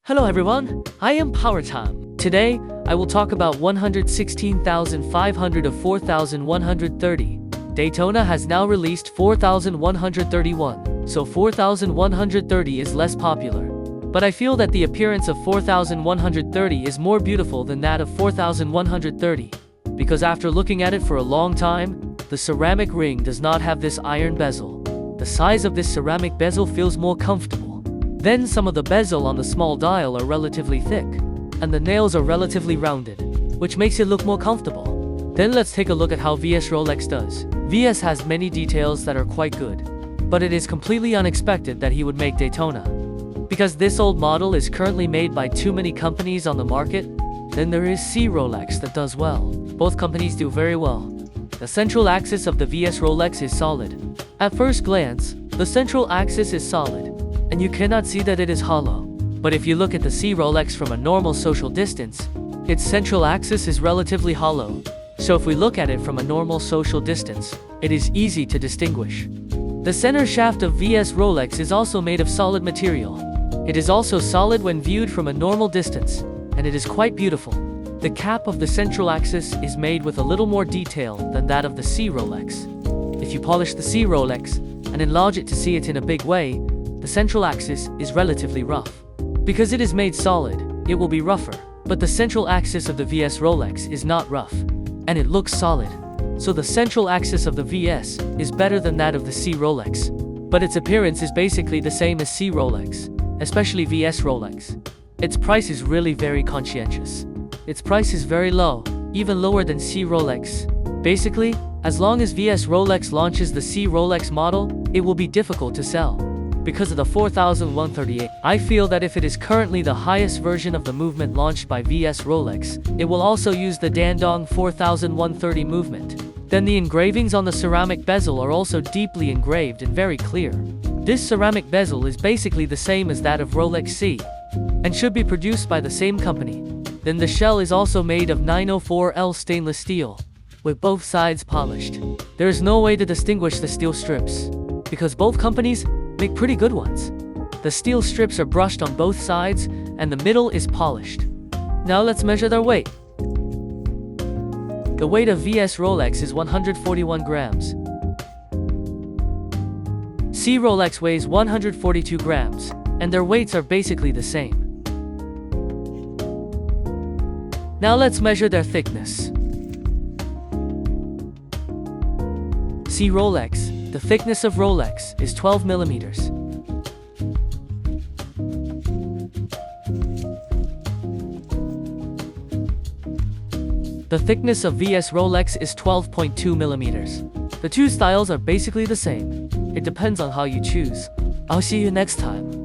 Hello everyone, I am PowerTime. Today, I will talk about 116,500 of 4,130. Daytona has now released 4,131, so 4,130 is less popular. But I feel that the appearance of 4,130 is more beautiful than that of 4,130, because after looking at it for a long time, the ceramic ring does not have this iron bezel. The size of this ceramic bezel feels more comfortable. Then some of the bezel on the small dial are relatively thick, and the nails are relatively rounded, which makes it look more comfortable. Then let's take a look at how VSRolex does. VS has many details that are quite good, but it is completely unexpected that he would make Daytona. Because this old model is currently made by too many companies on the market, then there is CRolex that does well. Both companies do very well. The central axis of the VSRolex is solid. At first glance, the central axis is solid, and you cannot see that it is hollow. But if you look at the CRolex from a normal social distance, its central axis is relatively hollow. So if we look at it from a normal social distance, it is easy to distinguish. The center shaft of VSRolex is also made of solid material. It is also solid when viewed from a normal distance, and it is quite beautiful. The cap of the central axis is made with a little more detail than that of the CRolex. If you polish the CRolex and enlarge it to see it in a big way, the central axis is relatively rough. Because it is made solid, it will be rougher. But the central axis of the VSRolex is not rough, and it looks solid. So the central axis of the VS is better than that of the CRolex. But its appearance is basically the same as CRolex, especially VSRolex. Its price is really very conscientious. Its price is very low, even lower than CRolex. Basically, as long as VSRolex launches the CRolex model, it will be difficult to sell. Because of the 4138, I feel that if it is currently the highest version of the movement launched by VSRolex, it will also use the Dandong 4130 movement. Then the engravings on the ceramic bezel are also deeply engraved and very clear. This ceramic bezel is basically the same as that of Rolex C, and should be produced by the same company. Then the shell is also made of 904L stainless steel, with both sides polished. There is no way to distinguish the steel strips, because both companies make pretty good ones. The steel strips are brushed on both sides, and the middle is polished. Now let's measure their weight. The weight of VSRolex is 141 grams. CRolex weighs 142 grams, and their weights are basically the same. Now let's measure their thickness. CRolex, the thickness of Rolex is 12 millimeters. The thickness of VSRolex is 12.2 millimeters. The two styles are basically the same. It depends on how you choose. I'll see you next time.